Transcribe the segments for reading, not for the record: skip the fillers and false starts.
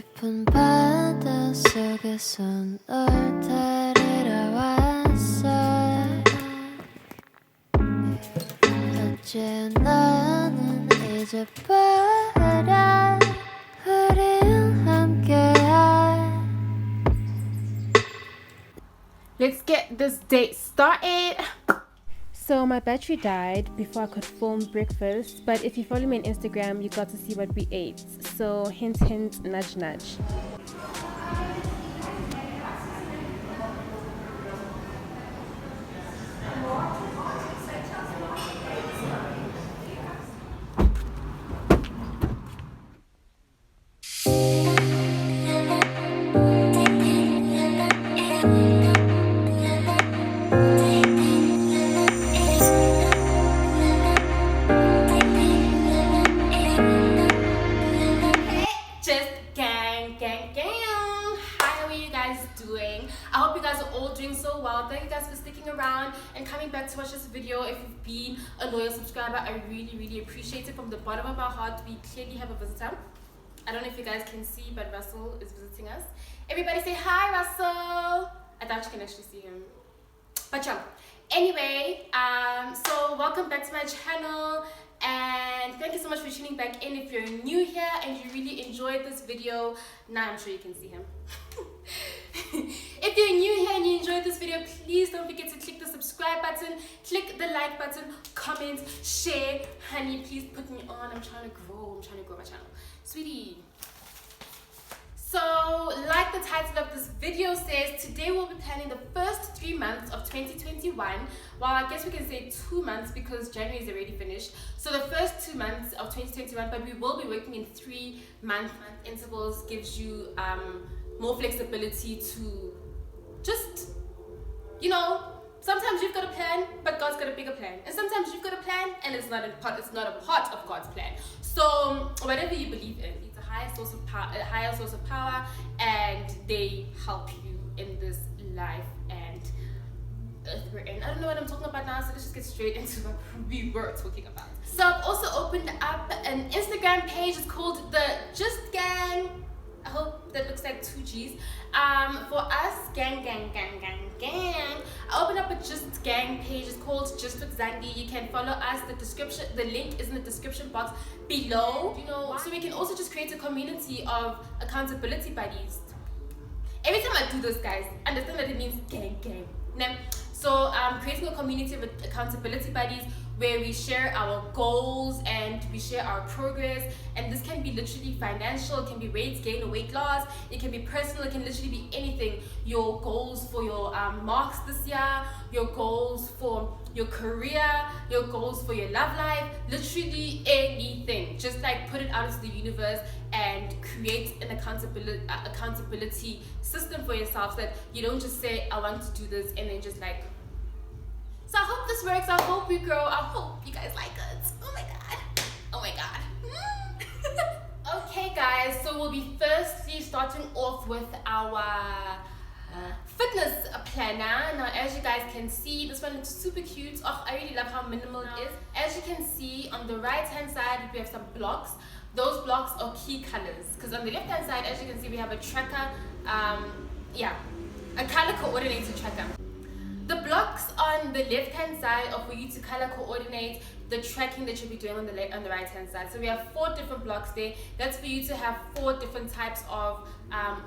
깊은 바다 속에서 널 데리러 왔어. 어째 나는 이제 버려 우린 함께야. Let's get this date started. So my battery died before I could film breakfast, but if you follow me on Instagram, you got to see what we ate. So hint, hint, nudge, nudge. Thank you guys for sticking around and coming back to watch this video. If you've been a loyal subscriber, I really appreciate it from the bottom of our heart. We clearly have a visitor. I don't know if you guys can see, but Russell is visiting us. Everybody say hi, Russell. I thought you can actually see him, but yeah. Anyway, so welcome back to my channel, and thank you so much for tuning back in. If you're new here and you really enjoyed this video, now I'm sure you can see him. If you're new here and you enjoyed this video, please don't forget to click the subscribe button, click the like button, comment, share. Honey, please put me on. I'm trying to grow my channel, sweetie. So like the title of this video says, today we'll be planning the first 3 months of 2021. Well, I guess we can say 2 months because January is already finished. So the first 2 months of 2021, but we will be working in 3-month intervals. Gives you more flexibility to just, you know, sometimes you've got a plan, but God's got a bigger plan. And sometimes you've got a plan and it's not a part of God's plan. So whatever you believe in, it's a higher source of power, and they help you in this life and earth we're in. I don't know what I'm talking about now, so let's just get straight into what we were talking about. So I've also opened up an Instagram page. It's called the Just Gang. I hope that looks like 2 G's. For us, gang. I opened up a Just Gang page. It's called Just with Zandi. You can follow us. The link is in the description box below. You know, so we can also just create a community of accountability buddies. Every time I do this, guys, understand that it means gang. Now, so creating a community of accountability buddies where we share our goals and we share our progress, and this can be literally financial, it can be weight gain or weight loss, it can be personal, it can literally be anything. Your goals for your marks this year, your goals for your career, your goals for your love life, literally anything. Just like put it out into the universe and create an accountability system for yourself, so that you don't just say I want to do this and then just like. So I hope this works. I hope we grow. I hope you guys like it. Oh my god. Okay guys, so we'll be firstly starting off with our fitness planner. Now as you guys can see, this one looks super cute. Oh, I really love how minimal it is. As you can see on the right hand side, we have some blocks. Those blocks are key colors, because on the left hand side, as you can see, we have a tracker, a color coordinated tracker. The blocks on the left hand side are for you to color coordinate the tracking that you'll be doing on the right hand side. So we have 4 different blocks there. That's for you to have 4 different types of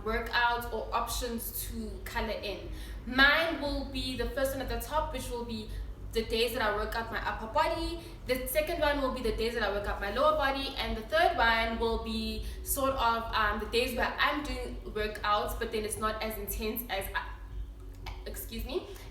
workouts or options to color in. Mine will be the first one at the top, which will be the days that I work out my upper body. The second one will be the days that I work out my lower body, and the third one will be sort of the days where I'm doing workouts, but then it's not as intense as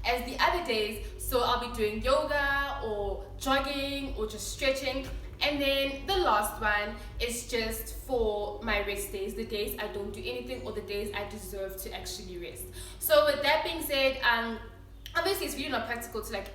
as the other days. So I'll be doing yoga or jogging or just stretching. And then the last one is just for my rest days, the days I don't do anything or the days I deserve to actually rest. So with that being said, obviously it's really not practical to like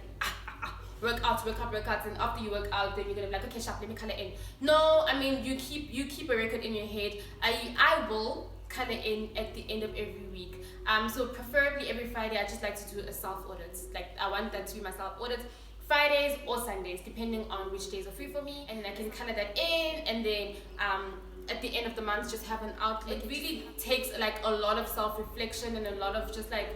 workouts, and after you work out, then you're gonna be like, okay, sharp, let me color in. No, I mean you keep a record in your head. I will color in at the end of every week. So preferably every Friday, I just like to do a self audit. Like I want that to be my self audit. Fridays or Sundays, depending on which days are free for me, and then I can color that in, and then at the end of the month just have an outlet. It really takes like a lot of self-reflection and a lot of just like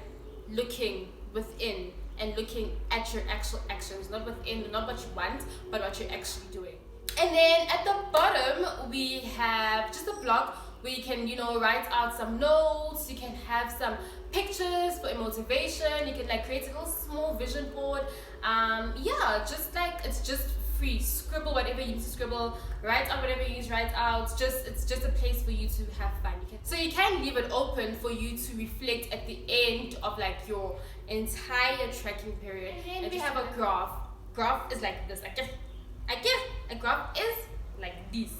looking within and looking at your actual actions, not within, not what you want, but what you're actually doing. And then at the bottom we have just a block where you can, you know, write out some notes. You can have some pictures for motivation. You can like create a little small vision board. Yeah, just like it's just free. Scribble whatever you need to scribble. Write out whatever you need to write out. It's just a place for you to have fun. So you can leave it open for you to reflect at the end of like your entire tracking period. And we have a graph. Graph is like this. A graph is like this.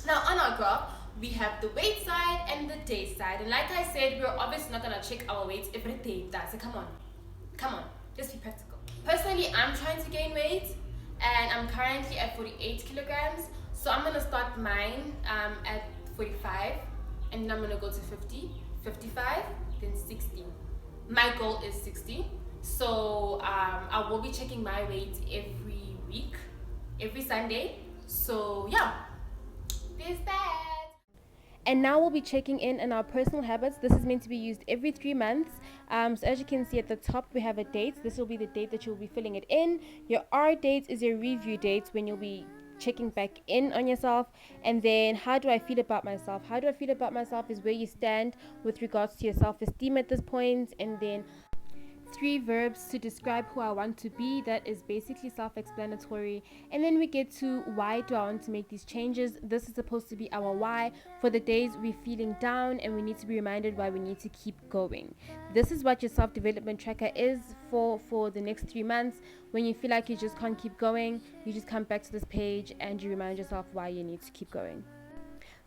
Now on our graph, we have the weight side and the day side. And like I said, we're obviously not gonna check our weights every day. So come on, just be practical. Personally, I'm trying to gain weight and I'm currently at 48 kilograms. So I'm gonna start mine at 45 and then I'm gonna go to 50, 55, then 60. My goal is 60. So I will be checking my weight every week, every Sunday. So yeah, there's that. And now we'll be checking in our personal habits. This is meant to be used every 3 months. So as you can see at the top, we have a date. This will be the date that you'll be filling it in. Your R date is your review date when you'll be checking back in on yourself. And then how do I feel about myself? How do I feel about myself is where you stand with regards to your self-esteem at this point. And then 3 verbs to describe who I want to be. That is basically self-explanatory. And then we get to why do I want to make these changes. This is supposed to be our why for the days we're feeling down and we need to be reminded why we need to keep going. This is what your self-development tracker is for the next 3 months. When you feel like you just can't keep going, you just come back to this page and you remind yourself why you need to keep going.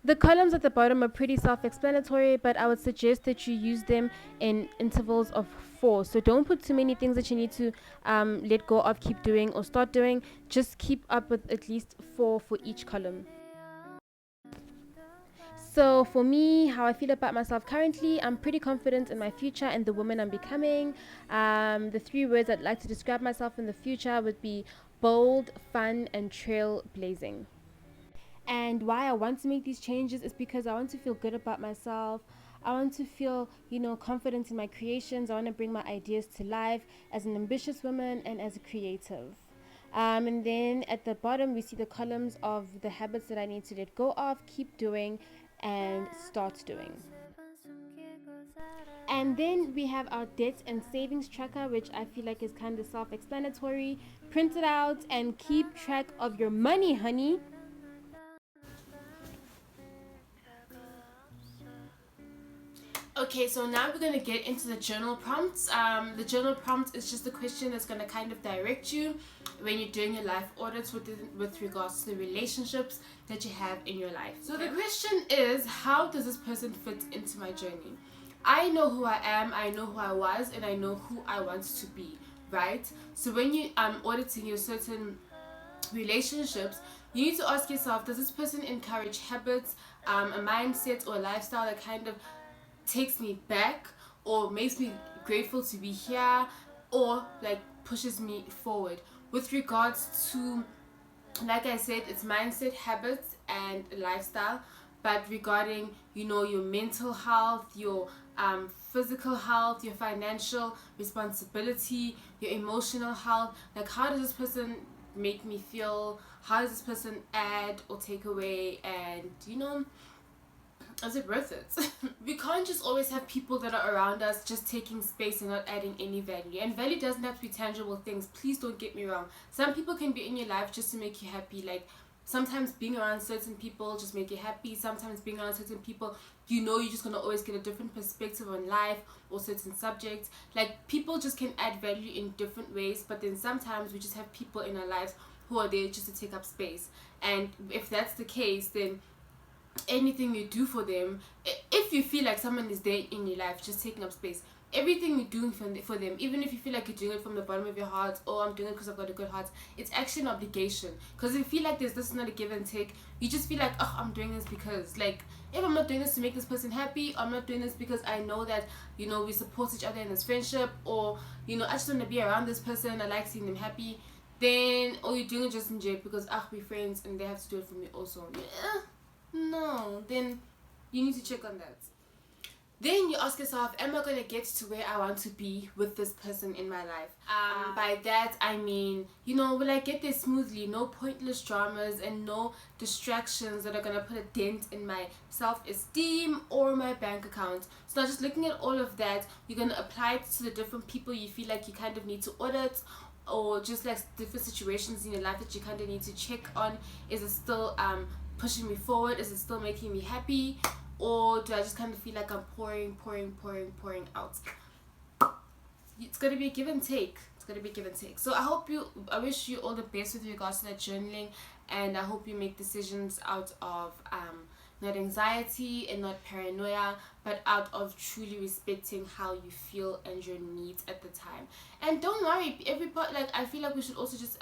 The columns at the bottom are pretty self-explanatory, but I would suggest that you use them in intervals of 4. So don't put too many things that you need to let go of, keep doing, or start doing. Just keep up with at least 4 for each column. So for me, how I feel about myself currently, I'm pretty confident in my future and the woman I'm becoming. The 3 words I'd like to describe myself in the future would be bold, fun, and trailblazing. And why I want to make these changes is because I want to feel good about myself. I want to feel, confident in my creations. I want to bring my ideas to life as an ambitious woman and as a creative. And then at the bottom, we see the columns of the habits that I need to let go of, keep doing, and start doing. And then we have our debt and savings tracker, which I feel like is kind of self-explanatory. Print it out and keep track of your money, honey. Okay, so now we're going to get into the journal prompts. The journal prompt is just a question that's going to kind of direct you when you're doing your life audits with regards to the relationships that you have in your life. So the question is, how does this person fit into my journey? I know who I am, I know who I was, and I know who I want to be, right? So when you auditing your certain relationships, you need to ask yourself, does this person encourage habits, a mindset, or a lifestyle that kind of takes me back or makes me grateful to be here, or like pushes me forward? With regards to, like I said, it's mindset, habits, and lifestyle. But regarding, your mental health, your physical health, your financial responsibility, your emotional health, like how does this person make me feel? How does this person add or take away? And is it worth it? We can't just always have people that are around us just taking space and not adding any value. And value doesn't have to be tangible things. Please don't get me wrong. Some people can be in your life just to make you happy. Like sometimes being around certain people just make you happy. Sometimes being around certain people, you're just gonna always get a different perspective on life or certain subjects. Like people just can add value in different ways. But then sometimes we just have people in our lives who are there just to take up space. And if that's the case, then anything you do for them, if you feel like someone is there in your life just taking up space, everything you're doing for them, even if you feel like you're doing it from the bottom of your heart, or I'm doing it because I've got a good heart, it's actually an obligation. Because if you feel like this is not a give and take, you just feel like, oh, I'm doing this because, like, if I'm not doing this to make this person happy, I'm not doing this because I know that, we support each other in this friendship, or, I just want to be around this person, I like seeing them happy, then, or you're doing it just in joke because, we're friends and they have to do it for me also. Yeah. No, then you need to check on that. Then you ask yourself, am I going to get to where I want to be with this person in my life? By that I mean, you know, will I get there smoothly? No pointless dramas and no distractions that are going to put a dent in my self-esteem or my bank account. So now just looking at all of that, you're going to apply it to the different people you feel like you kind of need to audit, or just like different situations in your life that you kind of need to check on. Is it still pushing me forward? Is it still making me happy? Or do I just kind of feel like I'm pouring out? It's going to be a give and take. It's going to be give and take. So I wish you all the best with regards to that journaling, and I hope you make decisions out of not anxiety and not paranoia, but out of truly respecting how you feel and your needs at the time. And don't worry, I feel like we should also just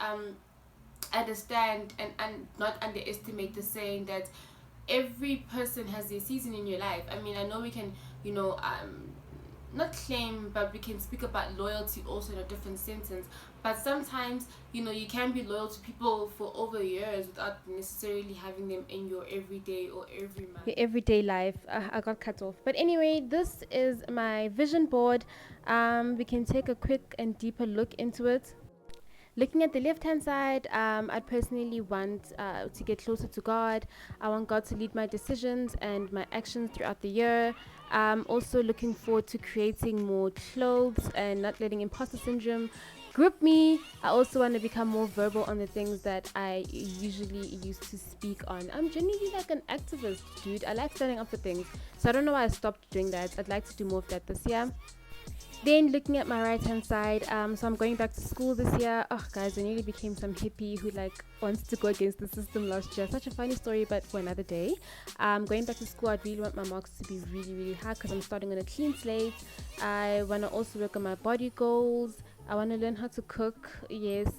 understand and not underestimate the saying that every person has their season in your life. I mean, I know we can, you know, not claim, but we can speak about loyalty also in a different sentence. But sometimes, you know, you can be loyal to people for over years without necessarily having them in your everyday or every month. Your everyday life. I got cut off. But anyway, this is my vision board. We can take a quick and deeper look into it. Looking at the left hand side, I'd personally want to get closer to God. I want God to lead my decisions and my actions throughout the year. I'm also looking forward to creating more clothes and not letting imposter syndrome grip me. I also want to become more verbal on the things that I usually used to speak on. I'm genuinely like an activist, dude. I like standing up for things. So I don't know why I stopped doing that. I'd like to do more of that this year. Then looking at my right hand side, so I'm going back to school this year. Oh guys, I nearly became some hippie who like wants to go against the system last year. Such a funny story, but for another day. Going back to school, I'd really want my marks to be really high because I'm starting on a clean slate. I want to also work on my body goals. I want to learn how to cook. Yes,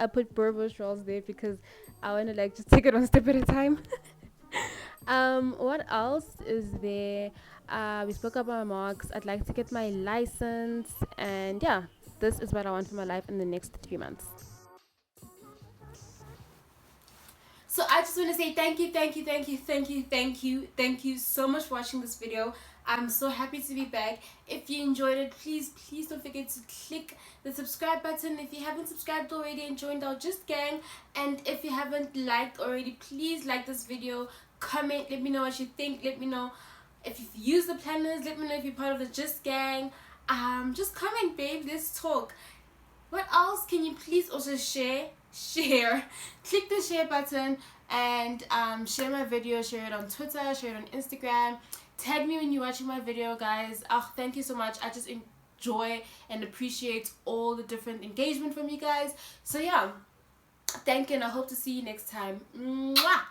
I put Bourbo's rolls there because I want to like just take it one step at a time. What else is there? We spoke about my marks. I'd like to get my license, and yeah, this is what I want for my life in the next 3 months. So I just want to say thank you so much for watching this video. I'm so happy to be back. If you enjoyed it, please don't forget to click the subscribe button if you haven't subscribed already and joined our Just Gang. And if you haven't liked already, please like this video, comment, let me know what you think, let me know if you've used the planners, let me know if you're part of the Just Gang. Just comment, babe, let's talk. What else can you please also share? Click the share button and share my video, share it on Twitter, share it on Instagram, tag me when you're watching my video, guys. Thank you so much. I just enjoy and appreciate all the different engagement from you guys. So yeah, thank you, and I hope to see you next time. Mwah!